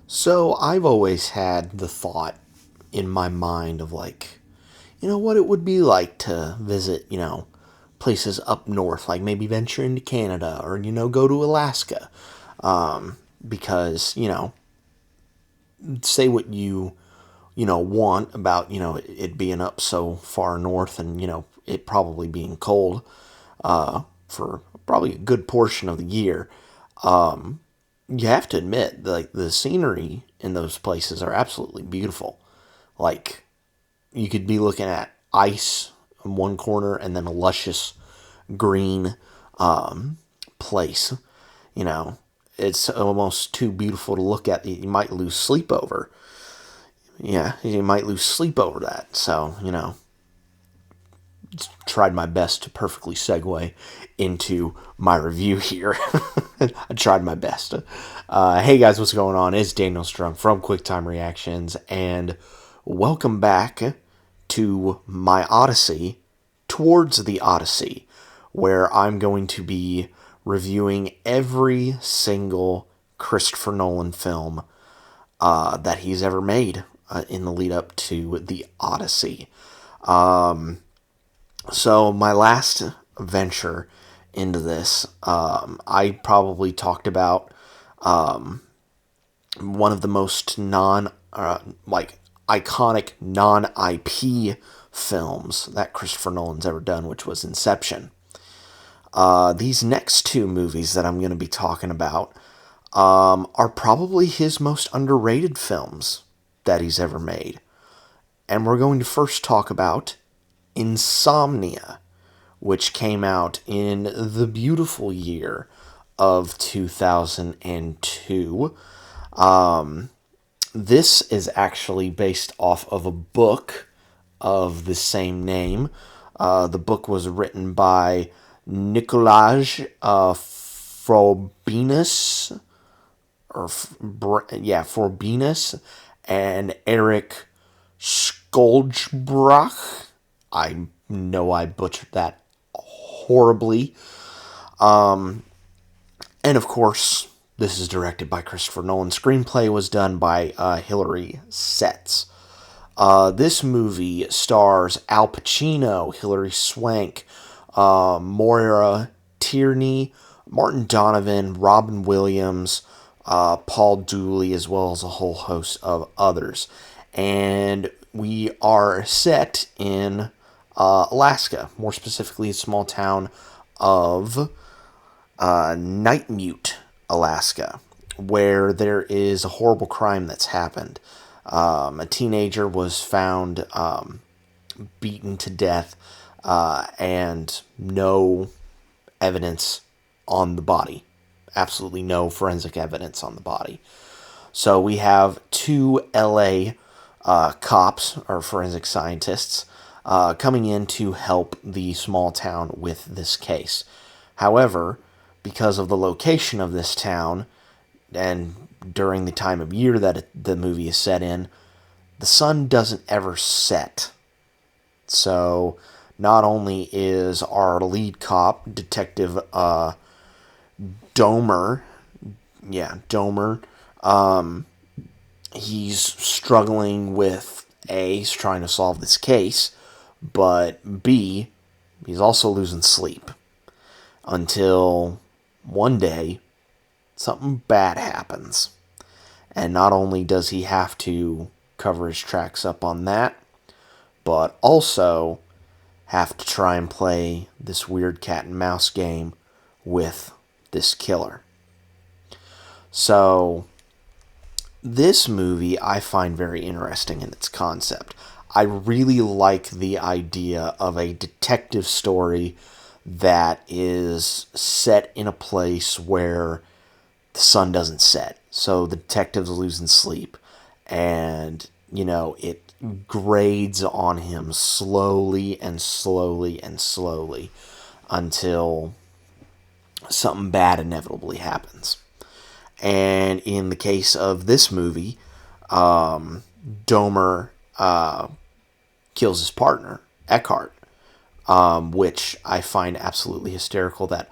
So I've always had the thought in my mind of like, what it would be like to visit, places up north, like maybe venture into Canada or, go to Alaska. Because, say what you want about, it being up so far north and, it probably being cold, for probably a good portion of the year. You have to admit, like, the scenery in those places are absolutely beautiful. Like, you could be looking at ice in one corner and then a luscious green place. You know, it's almost too beautiful to look at. You might lose sleep over. Yeah, you might lose sleep over that. So, tried my best to perfectly segue into my review here. I tried my best. Hey guys, what's going on? It's Daniel Strong from QuickTime Reactions, and welcome back to my Odyssey, Towards the Odyssey, where I'm going to be reviewing every single Christopher Nolan film that he's ever made in the lead up to the Odyssey. So my last venture into this, I probably talked about one of the most iconic non-IP films that Christopher Nolan's ever done, which was Inception. These next two movies that I'm going to be talking about are probably his most underrated films that he's ever made. And we're going to first talk about Insomnia, which came out in the beautiful year of 2002. This is actually based off of a book of the same name. The book was written by Nicolaj Frobenius, Frobenius, and Eric Skoldbrach. I know I butchered that horribly. And of course, this is directed by Christopher Nolan. Screenplay was done by Hilary Setz. This movie stars Al Pacino, Hilary Swank, Moira Tierney, Martin Donovan, Robin Williams, Paul Dooley, as well as a whole host of others. And we are set in Alaska, more specifically a small town of Nightmute, Alaska, where there is a horrible crime that's happened. A teenager was found beaten to death, and no evidence on the body. Absolutely no forensic evidence on the body. So we have two LA cops, or forensic scientists, coming in to help the small town with this case. However, because of the location of this town, and during the time of year that the movie is set in, the sun doesn't ever set. So, not only is our lead cop, Detective Domer, he's struggling with A, he's trying to solve this case, but B, he's also losing sleep. Until one day, something bad happens. And not only does he have to cover his tracks up on that, but also have to try and play this weird cat and mouse game with this killer. So, this movie I find very interesting in its concept. I really like the idea of a detective story that is set in a place where the sun doesn't set. So the detective's losing sleep. And, it grades on him slowly and slowly and slowly until something bad inevitably happens. And in the case of this movie, Domer kills his partner, Eckhart, which I find absolutely hysterical that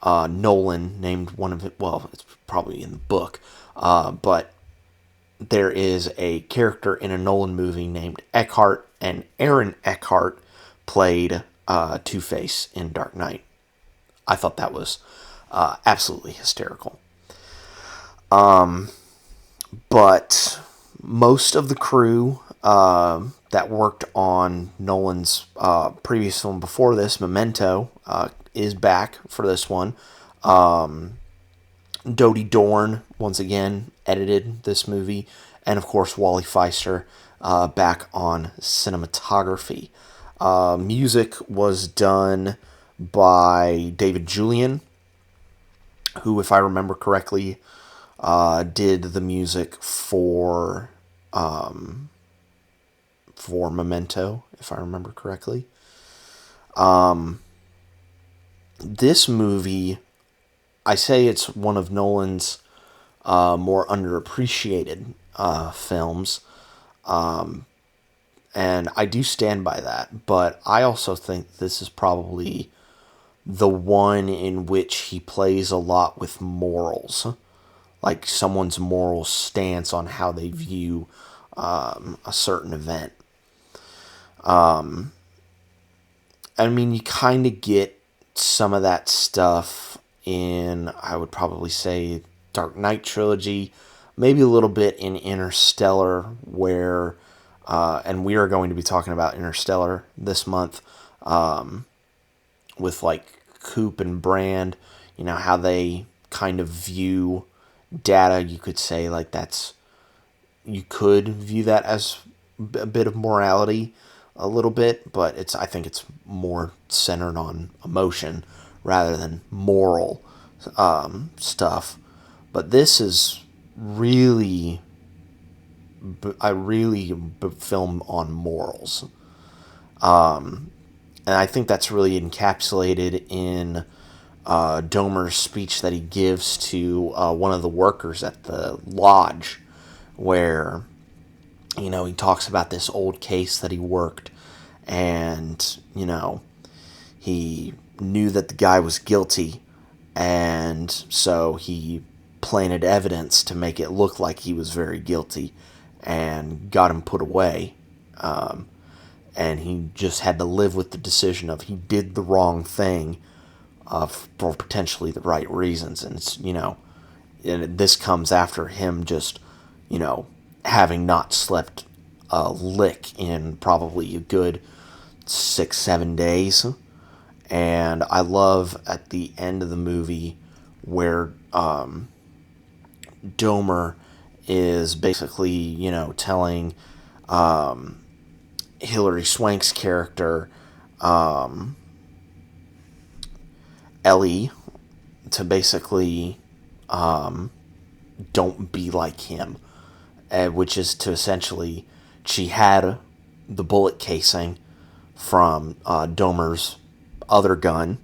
Nolan named one of it. Well, it's probably in the book, but there is a character in a Nolan movie named Eckhart, and Aaron Eckhart played Two-Face in Dark Knight. I thought that was absolutely hysterical. But most of the crew that worked on Nolan's previous film before this, Memento, is back for this one. Dodie Dorn, once again, edited this movie. And, of course, Wally Feister back on cinematography. Music was done by David Julian, who, if I remember correctly, did the music for Memento, if I remember correctly. This movie, I say it's one of Nolan's more underappreciated films, and I do stand by that, but I also think this is probably the one in which he plays a lot with morals, like someone's moral stance on how they view a certain event. I mean, you kind of get some of that stuff in, I would probably say, Dark Knight trilogy, maybe a little bit in Interstellar, where, and we are going to be talking about Interstellar this month, with like Coop and Brand, you know, how they kind of view data. You could say like you could view that as a bit of morality, a little bit, but I think it's more centered on emotion rather than moral stuff. But this is really, film on morals. And I think that's really encapsulated in Domer's speech that he gives to one of the workers at the lodge, where, you know, he talks about this old case that he worked, and, you know, he knew that the guy was guilty, and so he planted evidence to make it look like he was very guilty and got him put away. And he just had to live with the decision of he did the wrong thing for potentially the right reasons. And it's, you know, and this comes after him just, you know, having not slept a lick in probably a good 6-7 days. And I love at the end of the movie where Domer is basically, you know, telling Hilary Swank's character, Ellie, to basically don't be like him, which is to essentially, she had the bullet casing from Domer's other gun,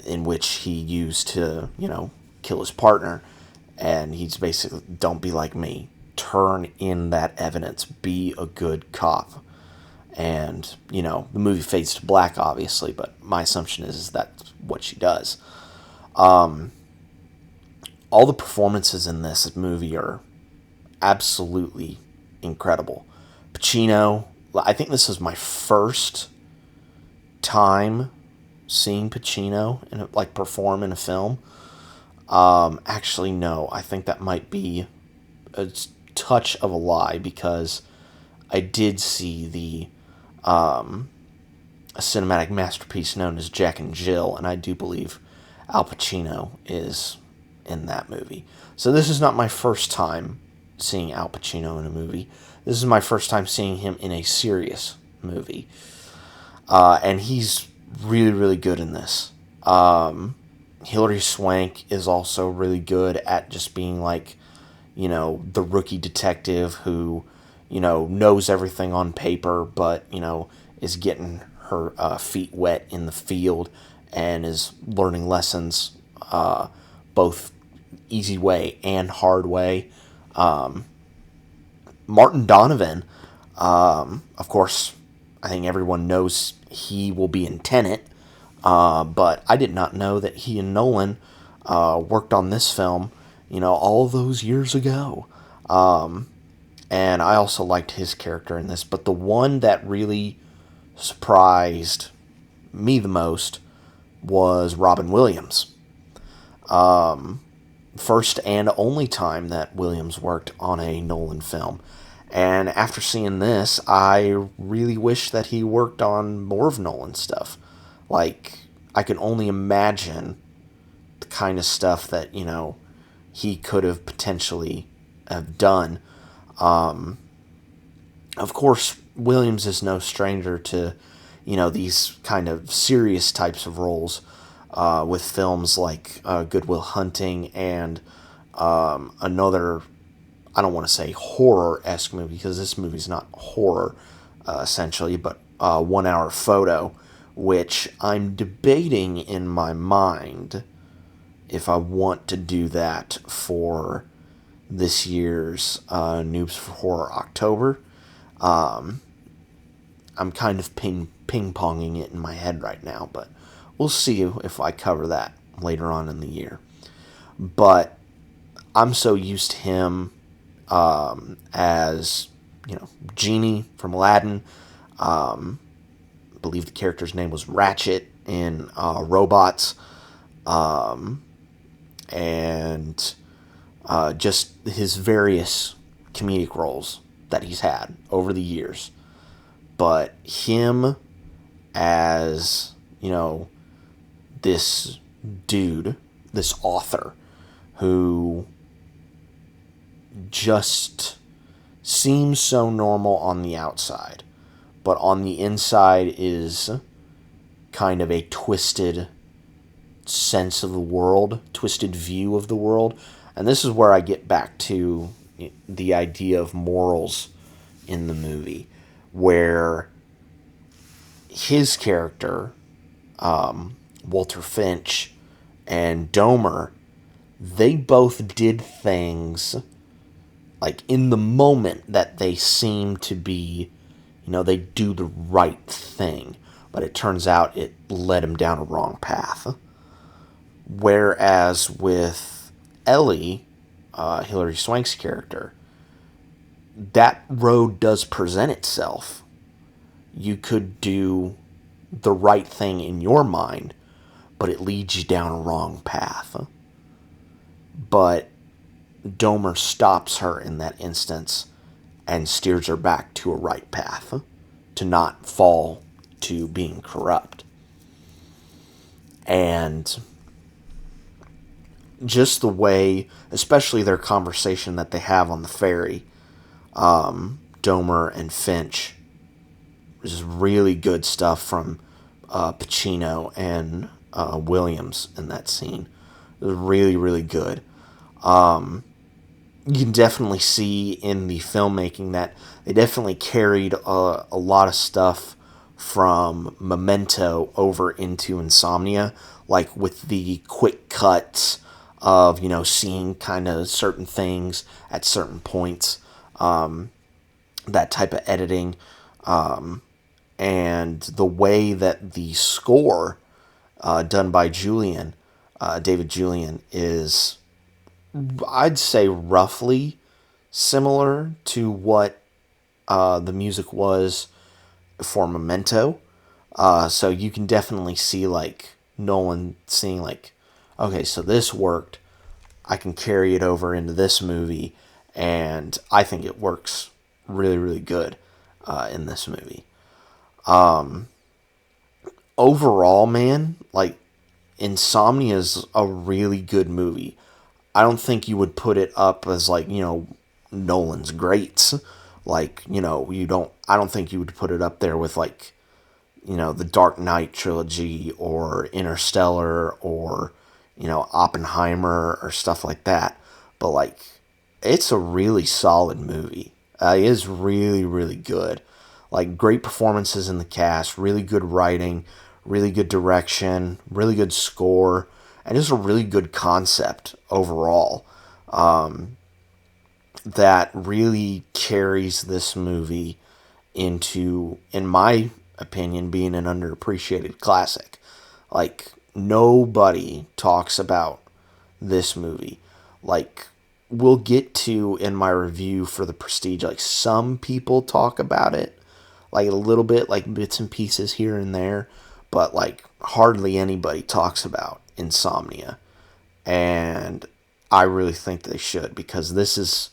in which he used to, you know, kill his partner, and he's basically, don't be like me, turn in that evidence, be a good cop. And, you know, the movie fades to black, obviously, but my assumption is that's what she does. All the performances in this movie are absolutely incredible. Pacino, I think this is my first time seeing Pacino perform in a film. Actually, no, I think that might be a touch of a lie, because I did see a cinematic masterpiece known as Jack and Jill, and I do believe Al Pacino is in that movie. So this is not my first time seeing Al Pacino in a movie. This is my first time seeing him in a serious movie. And he's really, really good in this. Hilary Swank is also really good at just being like, you know, the rookie detective who, you know, knows everything on paper, but, you know, is getting her feet wet in the field and is learning lessons both easy way and hard way. Martin Donovan, of course, I think everyone knows he will be in Tenet, but I did not know that he and Nolan worked on this film, you know, all those years ago. And I also liked his character in this. But the one that really surprised me the most was Robin Williams. First and only time that Williams worked on a Nolan film. And after seeing this, I really wish that he worked on more of Nolan's stuff. Like, I can only imagine the kind of stuff that, he could have potentially have done. Of course, Williams is no stranger to, these kind of serious types of roles with films like Good Will Hunting and another, I don't want to say horror-esque movie because this movie's not horror, essentially, but 1 Hour Photo, which I'm debating in my mind if I want to do that for this year's Noobs for Horror October. I'm kind of ping-ponging it in my head right now, but we'll see if I cover that later on in the year. But I'm so used to him as, Genie from Aladdin. I believe the character's name was Ratchet in Robots. And just his various comedic roles that he's had over the years. But him as, this dude, this author, who just seems so normal on the outside, but on the inside is kind of a twisted sense of the world, twisted view of the world. And this is where I get back to the idea of morals in the movie, where his character, Walter Finch, and Domer, they both did things like in the moment that they seem to be, they do the right thing, but it turns out it led him down a wrong path. Whereas with Ellie, Hilary Swank's character, that road does present itself. You could do the right thing in your mind, but it leads you down a wrong path. But Domer stops her in that instance and steers her back to a right path, to not fall to being corrupt. And just the way, especially their conversation that they have on the ferry, Domer and Finch, is really good stuff from Pacino and Williams in that scene. It was really, really good. You can definitely see in the filmmaking that they definitely carried a lot of stuff from Memento over into Insomnia, like with the quick cuts of, seeing kind of certain things at certain points, that type of editing, and the way that the score done by David Julian, is, I'd say, roughly similar to what the music was for Memento. So you can definitely see, like, Nolan seeing, like, okay, so this worked, I can carry it over into this movie, and I think it works really, really good in this movie. Overall, man, like, Insomnia is a really good movie. I don't think you would put it up as, like, Nolan's greats. Like, I don't think you would put it up there with, like, the Dark Knight trilogy or Interstellar or, Oppenheimer or stuff like that. But, like, it's a really solid movie. It is really, really good. Like, great performances in the cast, really good writing, really good direction, really good score, and just a really good concept overall. That really carries this movie into, in my opinion, being an underappreciated classic. Like, nobody talks about this movie. Like, we'll get to in my review for the Prestige, like some people talk about it, like a little bit, like bits and pieces here and there, but like hardly anybody talks about Insomnia. And I really think they should, because this is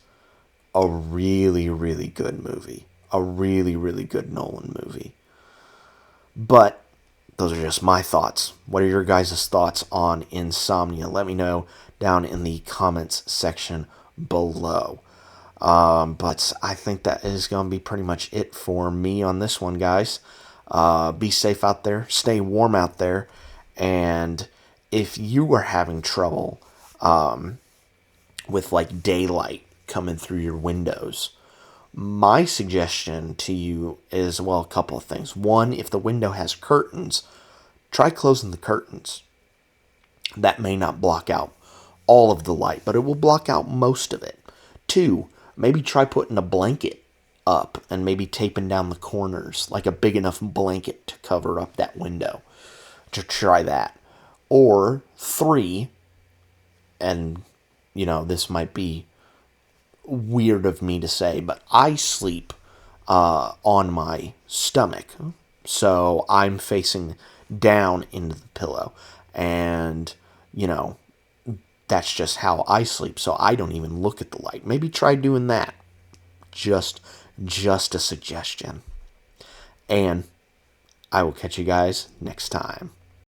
a really, really good movie. A really, really good Nolan movie. But those are just my thoughts. What are your guys' thoughts on Insomnia? Let me know down in the comments section below. But I think that is going to be pretty much it for me on this one, guys. Be safe out there. Stay warm out there. And if you are having trouble with like daylight coming through your windows, my suggestion to you is, well, a couple of things. One, if the window has curtains, try closing the curtains. That may not block out all of the light, but it will block out most of it. Two, maybe try putting a blanket up and maybe taping down the corners, like a big enough blanket to cover up that window. To try that. Or three, and this might be weird of me to say, but I sleep on my stomach. So I'm facing down into the pillow. And, that's just how I sleep. So I don't even look at the light. Maybe try doing that. Just a suggestion. And I will catch you guys next time.